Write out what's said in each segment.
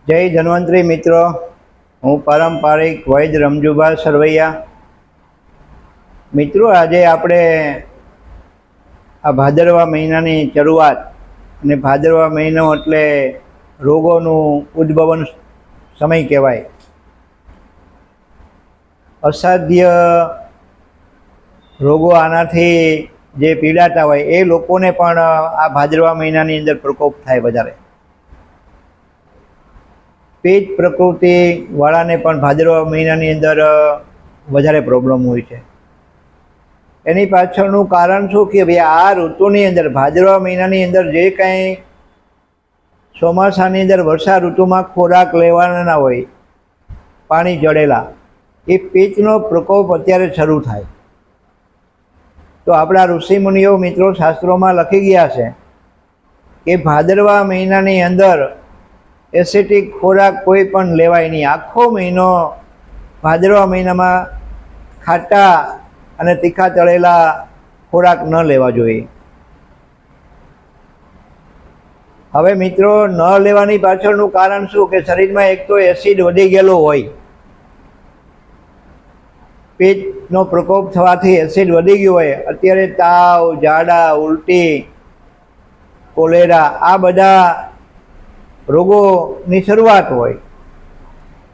જય ધન્વંતરી મિત્રો, હું પારંપરિક વૈદ્ય રમજુભા સરવૈયા. મિત્રો, આજે આપણે આ ભાદરવા મહિનાની શરૂઆત, અને ભાદરવા મહિનો એટલે રોગોનું ઉદ્ભવન સમય કહેવાય. અસાધ્ય રોગો આનાથી જે પીડાતા હોય એ લોકોને પણ આ ભાદરવા મહિનાની અંદર પ્રકોપ થાય વધારે. પેજ પ્રકૃતિવાળાને પણ ભાદરવા મહિનાની અંદર વધારે પ્રોબ્લેમ હોય છે. એની પાછળનું કારણ શું કે ભાઈ આ ઋતુની અંદર ભાદરવા મહિનાની અંદર જે કાંઈ ચોમાસાની અંદર વર્ષા ઋતુમાં ખોરાક લેવાના હોય, પાણી જડેલા, એ પેચનો પ્રકોપ અત્યારે શરૂ થાય. તો આપણા ઋષિમુનિઓ મિત્રો શાસ્ત્રોમાં લખી ગયા છે કે ભાદરવા મહિનાની અંદર એસિડિક ખોરાક કોઈ પણ લેવાય નહીં. આખો મહિનો ભાદરવા મહિનામાં ખાટા અને તીખા તળેલા ખોરાક ન લેવા જોઈએ. હવે મિત્રો, ન લેવાની પાછળનું કારણ શું કે શરીરમાં એક તો એસિડ વધી ગયેલો હોય, પેટનો પ્રકોપ થવાથી એસિડ વધી ગયું હોય. અત્યારે તાવ, ઝાડા, ઉલટી, કોલેરા આ બધા રોગોની શરૂઆત હોય,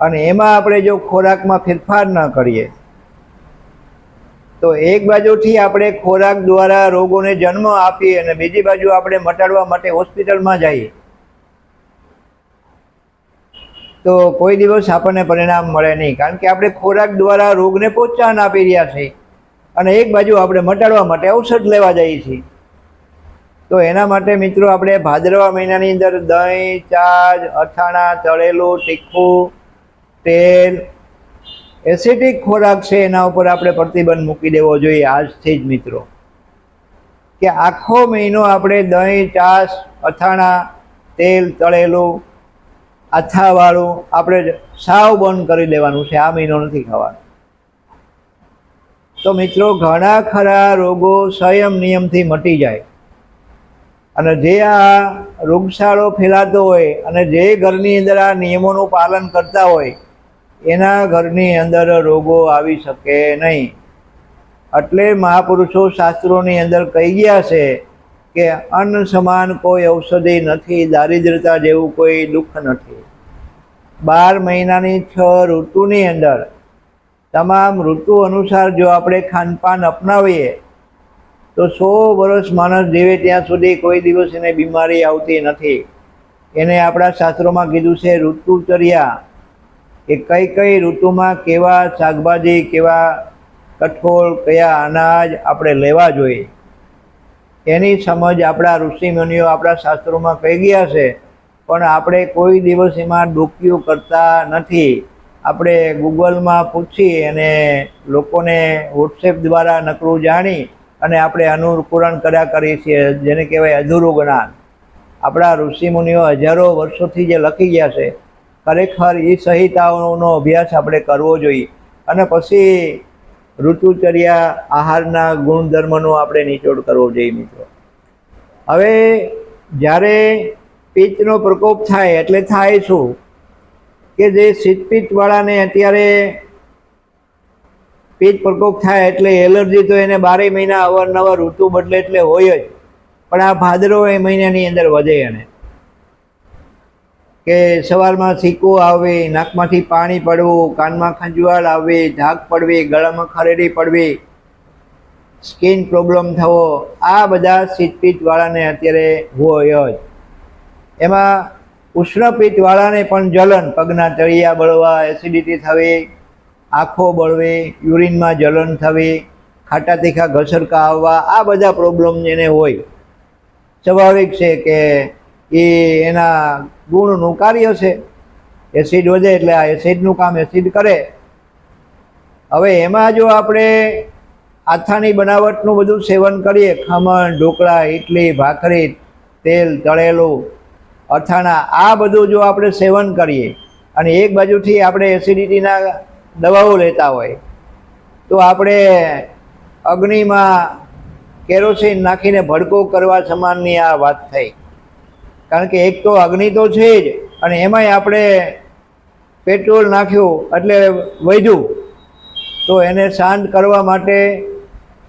અને એમાં આપણે જો ખોરાકમાં ફેરફાર ન કરીએ તો એક બાજુથી આપણે ખોરાક દ્વારા રોગોને જન્મ આપીએ અને બીજી બાજુ આપણે મટાડવા માટે હોસ્પિટલમાં જઈએ તો કોઈ દિવસ આપણને પરિણામ મળે નહીં. કારણ કે આપણે ખોરાક દ્વારા રોગને પ્રોત્સાહન આપી રહ્યા છીએ અને એક બાજુ આપણે મટાડવા માટે ઔષધ લેવા જઈએ છીએ. તો એના માટે મિત્રો આપણે ભાદરવા મહિનાની અંદર દહીં, છાશ, અથાણા, તળેલું, તીખું, તેલ, એસિડિક ખોરાક છે એના ઉપર આપણે પ્રતિબંધ મૂકી દેવો જોઈએ આજથી જ મિત્રો. કે આખો મહિનો આપણે દહીં, છાશ, અથાણા, તેલ, તળેલું, આથાવાળું આપણે સાવ બંધ કરી દેવાનું છે. આ મહિનો નથી ખાવાનો. તો મિત્રો, ઘણા ખરા રોગો સંયમ નિયમથી મટી જાય. અને જે આ રોગચાળો ફેલાતો હોય અને જે ઘરની અંદર આ નિયમોનું પાલન કરતા હોય એના ઘરની અંદર રોગો આવી શકે નહીં. એટલે મહાપુરુષો શાસ્ત્રોની અંદર કહી ગયા છે કે અન્ન સમાન કોઈ ઔષધિ નથી, દારિદ્રતા જેવું કોઈ દુઃખ નથી. 12 મહિનાની 6 ઋતુની અંદર તમામ ઋતુ અનુસાર જો આપણે ખાનપાન અપનાવીએ તો 100 વર્ષ માણસ જીવે ત્યાં સુધી કોઈ દિવસ એને બીમારી આવતી નથી. એને આપણા શાસ્ત્રોમાં કીધું છે ઋતુચર્યા, કે કઈ કઈ ઋતુમાં કેવા શાકભાજી, કેવા કઠોળ, કયા અનાજ આપણે લેવા જોઈએ એની સમજ આપણા ઋષિમુનિઓ આપણા શાસ્ત્રોમાં કહી ગયા છે. પણ આપણે કોઈ દિવસ એમાં ડોકિયું કરતા નથી. આપણે ગૂગલમાં પૂછી અને લોકોને વોટ્સએપ દ્વારા નકરું જાણી અને આપણે અનુકૂરણ કર્યા કરીએ છીએ, જેને કહેવાય અધૂરું જ્ઞાન. આપણા ઋષિમુનિઓ હજારો વર્ષોથી જે લખી ગયા છે, ખરેખર એ સંહિતાઓનો અભ્યાસ આપણે કરવો જોઈએ અને પછી ઋતુચર્યા, આહારના ગુણધર્મનો આપણે નિચોડ કરવો જોઈએ મિત્રો. હવે જ્યારે પિત્તનો પ્રકોપ થાય એટલે થાય શું કે જે શીતપિત્તવાળાને અત્યારે પિત્ત પ્રકોપ થાય એટલે એલર્જી તો એને 12 મહિના અવારનવાર ઋતુ બદલે એટલે હોય જ, પણ આ ભાદરવા મહિનાની અંદર વધે. એને કે સવારમાં છીંકો આવવી, નાકમાંથી પાણી પડવું, કાનમાં ખંજવાળ આવવી, ધાક પડવી, ગળામાં ખરેડી પડવી, સ્કિન પ્રોબ્લેમ થવો, આ બધા શીતપિત્તવાળાને અત્યારે હોય જ. એમાં ઉષ્ણપિત્તવાળાને પણ જલન, પગના તળિયા બળવા, એસિડિટી થવી, આંખો બળવી, યુરિનમાં જલન થવી, ખાટા તીખા ઘસરકા આવવા, આ બધા પ્રોબ્લેમ એને હોય. સ્વાભાવિક છે કે એ એના ગુણનું કાર્ય છે. એસિડ વધે એટલે આ એસિડનું કામ એસિડ કરે. હવે એમાં જો આપણે આથાની બનાવટનું બધું સેવન કરીએ, ખમણ, ઢોકળા, ઇડલી, ભાખરી, તેલ, તળેલું, અથાણા, આ બધું જો આપણે સેવન કરીએ અને એક બાજુથી આપણે એસિડિટીના દવાઓ લેતા હોય તો આપણે અગ્નિમાં કેરોસીન નાખીને ભડકો કરવા સમાનની આ વાત થઈ. કારણ કે એક તો અગ્નિ તો છે જ, અને એમાંય આપણે પેટ્રોલ નાખ્યું એટલે વધ્યું, તો એને શાંત કરવા માટે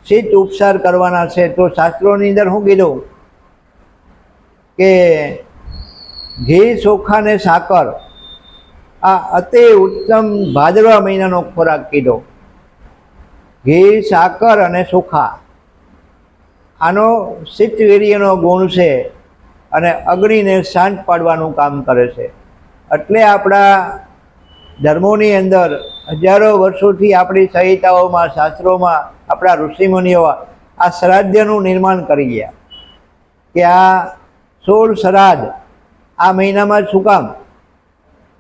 શીત ઉપચાર કરવાના છે. તો શાસ્ત્રોની અંદર શું કીધું કે ઘી, ચોખા ને સાકર આ અતિ ઉત્તમ ભાદરવા મહિનાનો ખોરાક કીધો. ઘી, સાકર અને ચોખા આનો શીતવીર્યનો ગુણ છે અને અગ્નિને શાંત પાડવાનું કામ કરે છે. એટલે આપણા ધર્મોની અંદર હજારો વર્ષોથી આપણી સંહિતાઓમાં, શાસ્ત્રોમાં આપણા ઋષિમુનિઓ આ શ્રાદ્ધનું નિર્માણ કરી ગયા કે આ 16 શ્રાદ્ધ આ મહિનામાં શું કામ?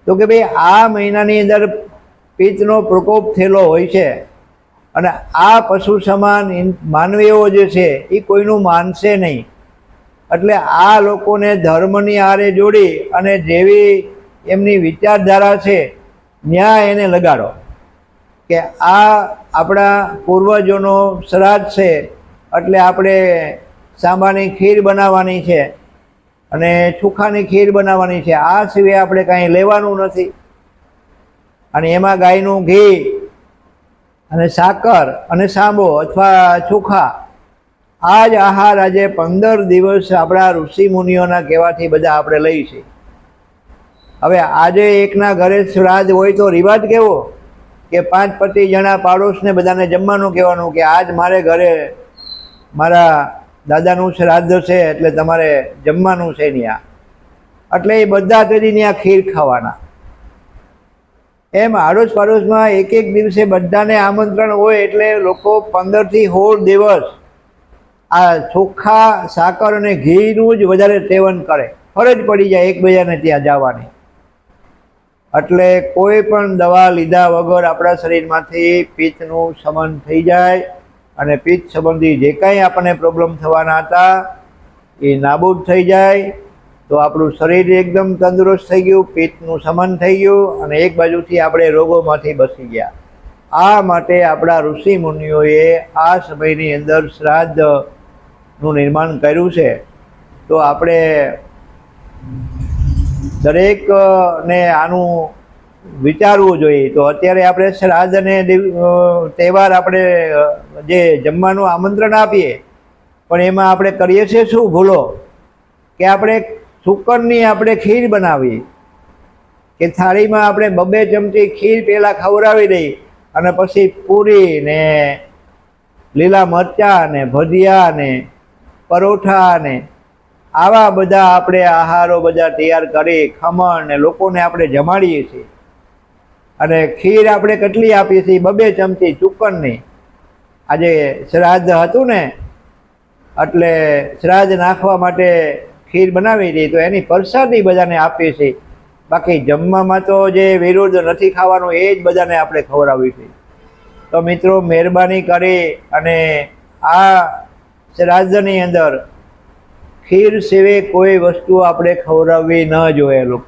તો કે ભાઈ આ મહિનાની અંદર પિત્તનો પ્રકોપ થયેલો હોય છે અને આ પશુ સમાન માનવીઓ જે છે એ કોઈનું માનશે નહીં. એટલે આ લોકોને ધર્મની આરે જોડી અને જેવી એમની વિચારધારા છે ન્યાય એને લગાડો કે આ આપણા પૂર્વજોનો શ્રાદ્ધ છે એટલે આપણે સાંબાની ખીર બનાવવાની છે અને ચોખાની ખીર બનાવવાની છે. આ સિવાય આપણે કાંઈ લેવાનું નથી. અને એમાં ગાયનું ઘી અને સાકર અને સાંબો અથવા ચોખા આ જ આહાર આજે 15 દિવસ આપણા ઋષિ મુનિઓના કહેવાથી બધા આપણે લઈએ છીએ. હવે આજે એકના ઘરે શ્રાદ્ધ હોય તો રિવાજ કેવો કે 5-25 જણા પાડોશને બધાને જમવાનું કહેવાનું કે આજ મારે ઘરે મારા દાદાનું શ્રાદ્ધ છે એટલે તમારે જમવાનું છે ત્યાં. એટલે એ બધા તેથી ત્યાં ખીર ખાવાના. એમ આડોશ પાડોશમાં એક દિવસે બધાને આમંત્રણ હોય એટલે લોકો 15 થી 16 દિવસ આ ચોખા, સાકર અને ઘીનું જ વધારે સેવન કરે. ફરજ પડી જાય એકબીજાને ત્યાં જવાની. એટલે કોઈ પણ દવા લીધા વગર આપણા શરીરમાંથી પિત્તનું શમન થઈ જાય અને પિત્ત સંબંધી જે કાંઈ આપણને પ્રોબ્લેમ થવાના હતા એ નાબૂદ થઈ જાય. તો આપણું શરીર એકદમ તંદુરસ્ત થઈ ગયું, પિત્તનું શમન થઈ ગયું અને એક બાજુથી આપણે રોગોમાંથી બચી ગયા. આ માટે આપણા ઋષિ મુનિઓએ આ સમયની અંદર શ્રાદ્ધનું નિર્માણ કર્યું છે. તો આપણે દરેકને આનું વિચારવું જોઈએ. તો અત્યારે આપણે શ્રાદ્ધ અને તહેવાર આપણે જે જમવાનું આમંત્રણ આપીએ પણ એમાં આપણે કરીએ છીએ શું ભૂલો કે આપણે શુકરની આપણે ખીર બનાવી કે થાળીમાં આપણે 2 ચમચી ખીર પહેલાં ખવડાવી દઈ અને પછી પૂરી ને લીલા મરચાં ને ભજીયા ને પરોઠા ને આવા બધા આપણે આહારો બધા તૈયાર કરી ખમણ ને લોકોને આપણે જમાડીએ છીએ. અને ખીર આપણે કેટલી આપીએ છીએ? 2 ચમચી ચુક્કરની. આજે શ્રાદ્ધ હતું ને એટલે શ્રાદ્ધ નાખવા માટે ખીર બનાવી હતી તો એની પ્રસાદી બધાને આપીએ છીએ. બાકી જમવામાં તો જે વિરુદ્ધ નથી ખાવાનું એ જ બધાને આપણે ખવડાવીએ છીએ. તો મિત્રો મહેરબાની કરી અને આ શ્રાદ્ધની અંદર ખીર સિવાય કોઈ વસ્તુ આપણે ખવડાવવી ન જોઈએ.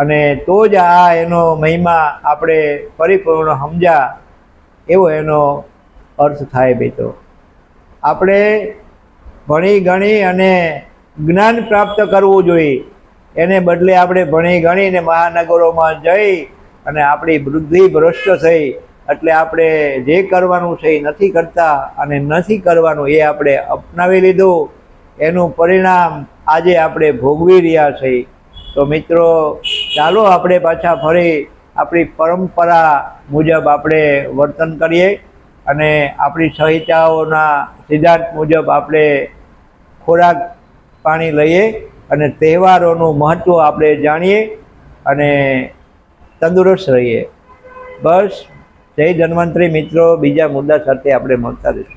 અને તો જ આ એનો મહિમા આપણે પરિપૂર્ણ સમજ્યા એવો એનો અર્થ થાય. મિત્રો આપણે ભણી ગણી અને જ્ઞાન પ્રાપ્ત કરવું જોઈએ. એને બદલે આપણે ભણી ગણીને મહાનગરોમાં જઈ અને આપણી બુદ્ધિ ભ્રષ્ટ થઈ એટલે આપણે જે કરવાનું છે એ નથી કરતા અને નથી કરવાનું એ આપણે અપનાવી લીધું. એનું પરિણામ આજે આપણે ભોગવી રહ્યા છીએ. તો મિત્રો ચાલો આપણે પાછા ફરી આપણી પરંપરા મુજબ આપણે વર્તન કરીએ અને આપણી સંહિતાઓના સિદ્ધાંત મુજબ આપણે ખોરાક પાણી લઈએ અને તહેવારોનું મહત્ત્વ આપણે જાણીએ અને તંદુરસ્ત રહીએ. બસ જય ધન્વંતરી મિત્રો. બીજા મુદ્દા સાથે આપણે મળતા રહીશું.